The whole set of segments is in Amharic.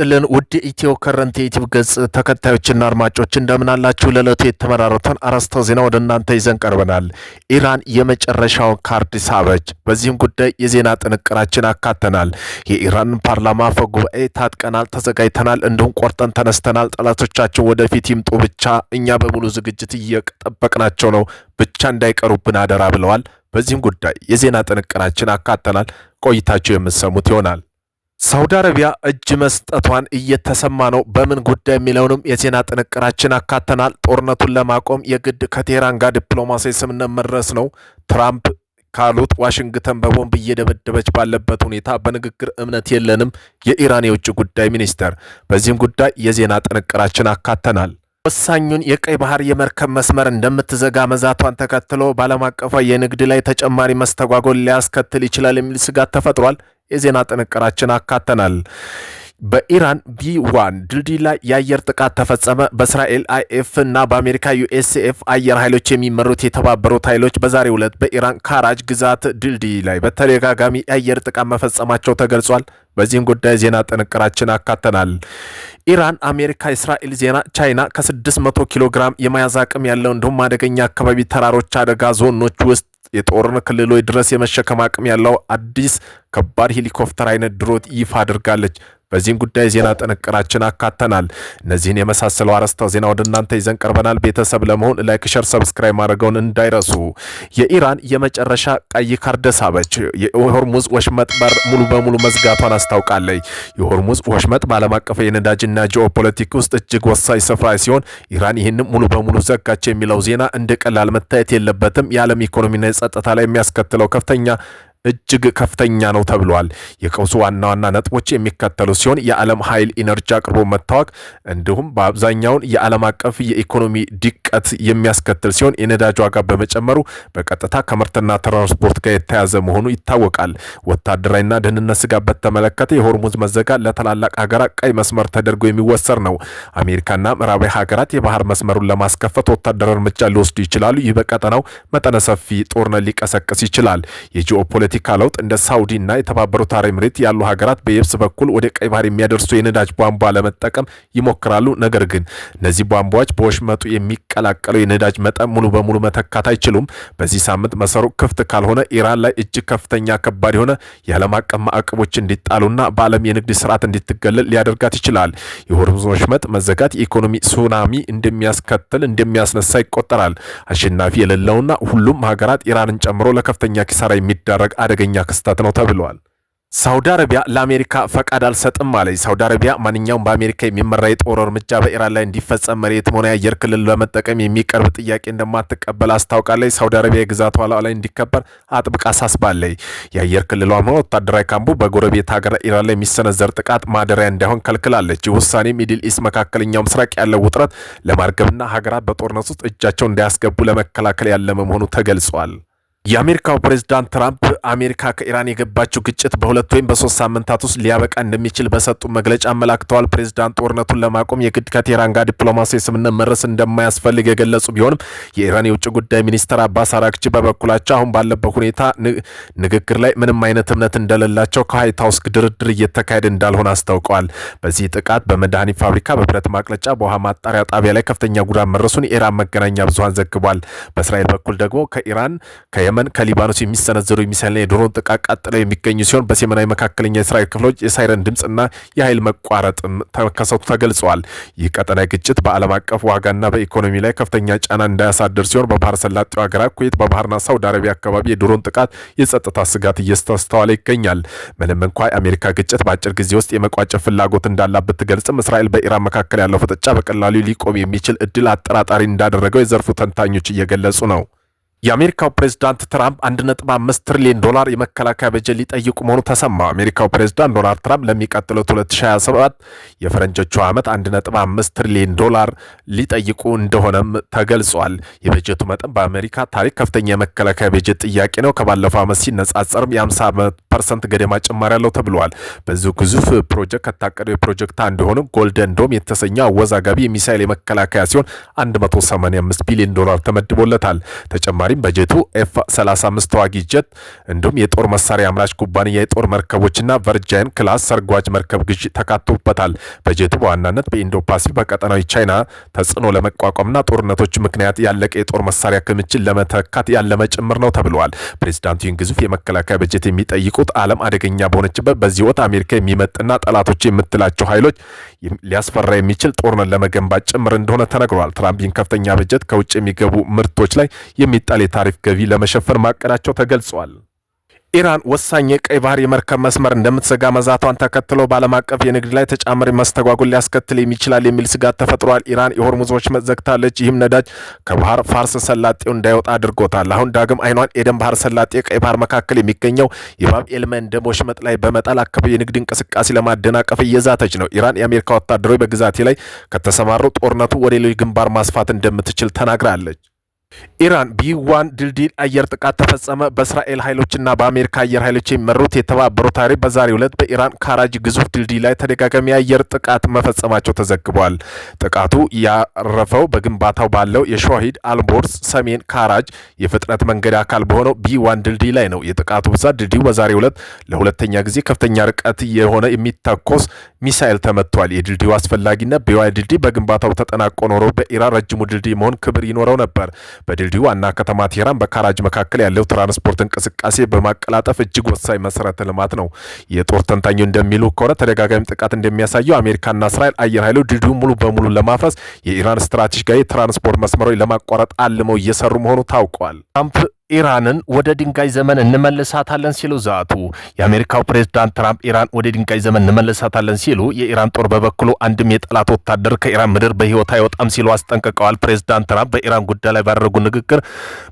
ይስጥልን ውድ ኢትዮ ከረንት ዩቲዩብ ገጽ ተከታዮችና አድማጮች እንደምን አላችሁ? ለዕለቱ የተመራረጠን አርዕስተ ዜና ወደ እናንተ ይዘን ቀርበናል። ኢራን የመጨረሻውን ካርድ ሳበች። በዚህም ጉዳይ የዜና ጥንቅራችን አካተናል። የኢራን ፓርላማ አፈ ጉባኤ ታጥቀናል፣ ተዘጋጅተናል፣ እንዲሁም ቆርጠን ተነስተናል፣ ጠላቶቻችን ወደፊት ይምጡ፣ ብቻ እኛ በሙሉ ዝግጅት እየጠበቅናቸው ነው፣ ብቻ እንዳይቀሩብን አደራ ብለዋል። በዚህም ጉዳይ የዜና ጥንቅራችን አካተናል። ቆይታችሁ የምትሰሙት ይሆናል። ሳውዲ አረቢያ እጅ መስጠቷን እየተሰማ ነው። በምን ጉዳይ የሚለውንም የዜና ጥንቅራችን አካተናል። ጦርነቱን ለማቆም የግድ ከቴህራን ጋር ዲፕሎማሲያዊ ስምምነት መድረስ ነው። ትራምፕ ካሉት ዋሽንግተን በቦምብ እየደበደበች ባለበት ሁኔታ በንግግር እምነት የለንም የኢራን የውጭ ጉዳይ ሚኒስተር። በዚህም ጉዳይ የዜና ጥንቅራችን አካተናል። ወሳኙን የቀይ ባህር የመርከብ መስመር እንደምትዘጋ መዛቷን ተከትሎ በዓለም አቀፋ የንግድ ላይ ተጨማሪ መስተጓጎል ሊያስከትል ይችላል የሚል ስጋት ተፈጥሯል። የዜና ጥንቅራችን አካተናል። በኢራን ቢ1 ድልድይ ላይ የአየር ጥቃት ተፈጸመ። በእስራኤል አይኤፍ እና በአሜሪካ ዩኤስኤፍ አየር ኃይሎች የሚመሩት የተባበሩት ኃይሎች በዛሬው ዕለት በኢራን ካራጅ ግዛት ድልድይ ላይ በተደጋጋሚ የአየር ጥቃት መፈጸማቸው ተገልጿል። በዚህም ጉዳይ ዜና ጥንቅራችን አካተናል። ኢራን፣ አሜሪካ፣ እስራኤል ዜና ቻይና ከ600 ኪሎ ግራም የመያዝ አቅም ያለው እንዲሁም አደገኛ አካባቢ ተራሮች አደጋ ዞኖች ውስጥ የጦርን ክልሎች ድረስ የመሸከም አቅም ያለው አዲስ ከባድ ሄሊኮፕተር አይነት ድሮን ይፋ አድርጋለች። በዚህም ጉዳይ ዜና ጥንቅራችን አካተናል። እነዚህን የመሳሰለው አርዕስተ ዜና ወደ እናንተ ይዘን ቀርበናል። ቤተሰብ ለመሆን ላይክ፣ ሸር፣ ሰብስክራይብ ማድረገውን እንዳይረሱ። የኢራን የመጨረሻ ቀይ ካርድ ሳበች። የሆርሙዝ ወሽመጥ በር ሙሉ በሙሉ መዝጋቷን አስታውቃለች። የሆርሙዝ ወሽመጥ በዓለም አቀፍ የነዳጅና ጂኦፖለቲክ ውስጥ እጅግ ወሳኝ ስፍራ ሲሆን ኢራን ይህንም ሙሉ በሙሉ ዘጋች የሚለው ዜና እንደ ቀላል መታየት የለበትም። የዓለም ኢኮኖሚና የጸጥታ ላይ የሚያስከትለው እጅግ ከፍተኛ ነው ተብሏል። የቀውሱ ዋና ዋና ነጥቦች የሚከተሉ ሲሆን የዓለም ኃይል ኢነርጂ አቅርቦ መታወቅ እንዲሁም በአብዛኛውን የዓለም አቀፍ የኢኮኖሚ ድቀት የሚያስከትል ሲሆን የነዳጅ ዋጋ በመጨመሩ በቀጥታ ከምርትና ትራንስፖርት ጋር የተያዘ መሆኑ ይታወቃል። ወታደራዊና ደህንነት ስጋት በተመለከተ የሆርሙዝ መዘጋት ለታላላቅ ሀገራት ቀይ መስመር ተደርጎ የሚወሰድ ነው። አሜሪካና ምዕራባዊ ሀገራት የባህር መስመሩን ለማስከፈት ወታደራዊ እርምጃ ሊወስዱ ይችላሉ። ይህ በቀጠናው መጠነ ሰፊ ጦርነት ሊቀሰቅስ ይችላል። የጂኦፖለቲካ ለውጥ እንደ ሳውዲ እና የተባበሩት አረብ ኤሚሬት ያሉ ሀገራት በየብስ በኩል ወደ ቀይ ባህር የሚያደርሱ የነዳጅ ቧንቧ ለመጠቀም ይሞክራሉ። ነገር ግን እነዚህ ቧንቧዎች በወሽመጡ የሚቀላቀለው የነዳጅ መጠን ሙሉ በሙሉ መተካት አይችሉም። በዚህ ሳምንት መሰሩ ክፍት ካልሆነ ኢራን ላይ እጅግ ከፍተኛ ከባድ የሆነ የዓለም አቀፍ ማዕቀቦች እንዲጣሉና በዓለም የንግድ ስርዓት እንድትገለል ሊያደርጋት ይችላል። የሆርሙዝ ወሽመጥ መዘጋት የኢኮኖሚ ሱናሚ እንደሚያስነሳ ይቆጠራል። አሸናፊ የሌለውና ሁሉም ሀገራት ኢራንን ጨምሮ ለከፍተኛ ኪሳራ የሚዳረግ አደገኛ ክስተት ነው ተብሏል። ሳውዲ አረቢያ ለአሜሪካ ፈቃድ አልሰጥም አለች። ሳውዲ አረቢያ ማንኛውም በአሜሪካ የሚመራ የጦር እርምጃ በኢራን ላይ እንዲፈጸም መሬትም ሆነ የአየር ክልል ለመጠቀም የሚቀርብ ጥያቄ እንደማትቀበል አስታውቃለች። ሳውዲ አረቢያ የግዛቷ ሉዓላዊነት እንዲከበር አጥብቃ አሳስባለች። የአየር ክልሏም ሆነ ወታደራዊ ካምፑ በጎረቤት ሀገር ኢራን ላይ የሚሰነዘር ጥቃት ማደሪያ እንዳይሆን ከልክላለች። ውሳኔ ሚድል ኢስት መካከለኛው ምስራቅ ያለው ውጥረት ለማርገብና ሀገራት በጦርነት ውስጥ እጃቸው እንዳያስገቡ ለመከላከል ያለመ መሆኑ ተገልጿል። የአሜሪካው ፕሬዝዳንት ትራምፕ አሜሪካ ከኢራን የገባችው ግጭት በሁለት ወይም በሶስት ሳምንታት ውስጥ ሊያበቃ እንደሚችል በሰጡ መግለጫ አመላክተዋል። ፕሬዝዳንት ጦርነቱን ለማቆም የግድ ከቴህራን ጋር ዲፕሎማሲያዊ ስምምነት መድረስ እንደማያስፈልግ የገለጹ ቢሆንም የኢራን የውጭ ጉዳይ ሚኒስትር አባስ አራግቺ በበኩላቸው አሁን ባለበት ሁኔታ ንግግር ላይ ምንም አይነት እምነት እንደሌላቸው ከዋይት ሀውስ ድርድር እየተካሄደ እንዳልሆነ አስታውቀዋል። በዚህ ጥቃት በመድኃኒት ፋብሪካ፣ በብረት ማቅለጫ፣ በውሃ ማጣሪያ ጣቢያ ላይ ከፍተኛ ጉዳት መድረሱን የኢራን መገናኛ ብዙሃን ዘግቧል። በእስራኤል በኩል ደግሞ ከየመን ከሊባኖስ የሚሰነዘሩ የሚሳኤልና የድሮን ጥቃት ቀጥለው የሚገኙ ሲሆን በሰሜናዊ መካከለኛ የእስራኤል ክፍሎች የሳይረን ድምፅና የኃይል መቋረጥም ተከሰቱ ተገልጸዋል። ይህ ቀጠናዊ ግጭት በዓለም አቀፍ ዋጋና በኢኮኖሚ ላይ ከፍተኛ ጫና እንዳያሳድር ሲሆን በባህር ሰላጤው ሀገራት ኩዌት፣ በባህርና ሳውዲ አረቢያ አካባቢ የድሮን ጥቃት የጸጥታ ስጋት እየተስተዋለ ይገኛል። ምንም እንኳ የአሜሪካ ግጭት በአጭር ጊዜ ውስጥ የመቋጨት ፍላጎት እንዳላት ብትገልጽም እስራኤል በኢራን መካከል ያለው ፍጥጫ በቀላሉ ሊቆም የሚችል እድል አጠራጣሪ እንዳደረገው የዘርፉ ተንታኞች እየገለጹ ነው። የአሜሪካው ፕሬዝዳንት ትራምፕ 1.5 ትሪሊዮን ዶላር የመከላከያ በጀት ሊጠይቁ መሆኑ ተሰማ። አሜሪካው ፕሬዝዳንት ዶናልድ ትራምፕ ለሚቀጥለው 2027 የፈረንጆቹ ዓመት 1.5 ትሪሊዮን ዶላር ሊጠይቁ እንደሆነም ተገልጿል። የበጀቱ መጠን በአሜሪካ ታሪክ ከፍተኛ የመከላከያ በጀት ጥያቄ ነው። ከባለፈው ዓመት ሲነጻጸርም የ50% ገደማ ጭማሪ ያለው ተብሏል። በዚህ ግዙፍ ፕሮጀክት ከታቀደው የፕሮጀክት አንዱ የሆነው ጎልደን ዶም የተሰኘው አወዛጋቢ የሚሳኤል የመከላከያ ሲሆን 185 ቢሊዮን ዶላር ተመድቦለታል። ተጨማሪ በተጨማሪም በጀቱ F-35 ተዋጊ ጀት እንዲሁም የጦር መሳሪያ አምራች ኩባንያ የጦር መርከቦችና ቨርጃይን ክላስ ሰርጓጅ መርከብ ግዥ ተካቶበታል። በጀቱ በዋናነት በኢንዶ ፓሲፊክ በቀጠናዊ ቻይና ተጽዕኖ ለመቋቋምና ጦርነቶች ምክንያት ያለቀ የጦር መሳሪያ ክምችት ለመተካት ያለመ ጭምር ነው ተብሏል። ፕሬዝዳንቱ ይህን ግዙፍ የመከላከያ በጀት የሚጠይቁት ዓለም አደገኛ በሆነችበት በዚህ ወቅት አሜሪካ የሚመጥና ጠላቶች የምትላቸው ኃይሎች ሊያስፈራ የሚችል ጦርነት ለመገንባት ጭምር እንደሆነ ተነግሯል። ትራምፕ ይህን ከፍተኛ በጀት ከውጭ የሚገቡ ምርቶች ላይ የሚጣል የታሪፍ ገቢ ለመሸፈን ማቀዳቸው ተገልጿል። ኢራን ወሳኝ የቀይ ባህር የመርከብ መስመር እንደምትዘጋ መዛቷን ተከትሎ በዓለም አቀፍ የንግድ ላይ ተጨማሪ መስተጓጎል ሊያስከትል የሚችላል የሚል ስጋት ተፈጥሯል። ኢራን የሆርሙዞች ዘግታለች። ይህም ነዳጅ ከባህር ፋርስ ሰላጤው እንዳይወጣ አድርጎታል። አሁን ዳግም አይኗን ኤደን ባህር ሰላጤ ቀይ ባህር መካከል የሚገኘው የባብ ኤልመንደብ ወሽመጥ ላይ በመጣል አካባቢ የንግድ እንቅስቃሴ ለማደናቀፍ እየዛተች ነው። ኢራን የአሜሪካ ወታደሮች በግዛቴ ላይ ከተሰማሩ ጦርነቱ ወደ ሌሎች ግንባር ማስፋት እንደምትችል ተናግራለች። ኢራን ቢ1 ድልድይ አየር ጥቃት ተፈጸመ። በእስራኤል ኃይሎችና በአሜሪካ አየር ኃይሎች የሚመሩት የተባበሩት ኃይሎች በዛሬው ዕለት በኢራን ካራጅ ግዙፍ ድልድይ ላይ ተደጋጋሚ የአየር ጥቃት መፈጸማቸው ተዘግቧል። ጥቃቱ ያረፈው በግንባታው ባለው የሾሂድ አልቦርስ ሰሜን ካራጅ የፍጥነት መንገድ አካል በሆነው ቢ1 ድልድይ ላይ ነው። የጥቃቱ ብዛት ድልድዩ በዛሬው ዕለት ለሁለተኛ ጊዜ ከፍተኛ ርቀት የሆነ የሚተኮስ ሚሳኤል ተመቷል። የድልድዩ አስፈላጊነት ቢ1 ድልድይ በግንባታው ተጠናቆ ኖሮ በኢራን ረጅሙ ድልድይ መሆን ክብር ይኖረው ነበር። በድልድዩ ዋና ከተማ ቴህራን በካራጅ መካከል ያለው ትራንስፖርት እንቅስቃሴ በማቀላጠፍ እጅግ ወሳኝ መሰረተ ልማት ነው። የጦር ተንታኙ እንደሚሉ ከሆነ ተደጋጋሚ ጥቃት እንደሚያሳየው አሜሪካና እስራኤል አየር ኃይሉ ድልድዩ ሙሉ በሙሉ ለማፍረስ የኢራን ስትራቴጂካዊ ትራንስፖርት መስመሮች ለማቋረጥ አልመው እየሰሩ መሆኑ ታውቋል። ትራምፕ ኢራንን ወደ ድንጋይ ዘመን እንመልሳታለን ሲሉ ዛቱ። የአሜሪካው ፕሬዝዳንት ትራምፕ ኢራን ወደ ድንጋይ ዘመን እንመልሳታለን ሲሉ፣ የኢራን ጦር በበኩሉ አንድም የጠላት ወታደር ከኢራን ምድር በህይወት አይወጣም ሲሉ አስጠንቅቀዋል። ፕሬዝዳንት ትራምፕ በኢራን ጉዳይ ላይ ባደረጉ ንግግር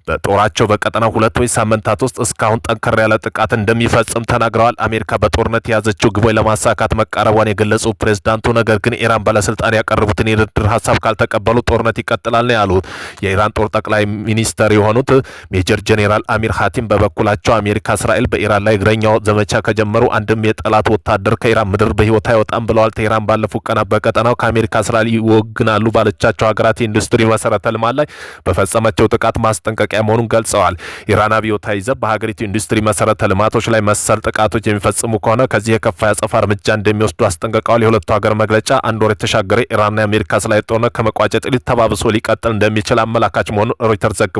በጦራቸው በቀጠናው 2 ወይ ሳምንታት ውስጥ እስካሁን ጠንከር ያለ ጥቃት እንደሚፈጽም ተናግረዋል። አሜሪካ በጦርነት የያዘችው ግቦች ለማሳካት መቃረቧን የገለጹ ፕሬዝዳንቱ ነገር ግን ኢራን ባለስልጣን ያቀረቡትን የድርድር ሀሳብ ካልተቀበሉ ጦርነት ይቀጥላል ነው ያሉት። የኢራን ጦር ጠቅላይ ሚኒስተር የሆኑት ሜጀር ጄኔራል አሚር ሀቲም በበኩላቸው አሜሪካ እስራኤል በኢራን ላይ እግረኛው ዘመቻ ከጀመሩ አንድም የጠላት ወታደር ከኢራን ምድር በህይወት አይወጣም ብለዋል። ቴህራን ባለፉት ቀናት በቀጠናው ከአሜሪካ እስራኤል ይወግናሉ ባለቻቸው ሀገራት የኢንዱስትሪ መሰረተ ልማት ላይ በፈጸመቸው ጥቃት ማስጠንቀቂያ መሆኑን ገልጸዋል። ኢራን አብዮታዊ ዘብ በሀገሪቱ ኢንዱስትሪ መሰረተ ልማቶች ላይ መሰል ጥቃቶች የሚፈጽሙ ከሆነ ከዚህ የከፋ ያጸፋ እርምጃ እንደሚወስዱ አስጠንቅቀዋል። የሁለቱ ሀገር መግለጫ አንድ ወር የተሻገረ ኢራንና የአሜሪካ እስራኤል ጦርነት ከመቋጨት ተባብሶ ሊቀጥል እንደሚችል አመላካች መሆኑን ሮይተርስ ዘግቧል።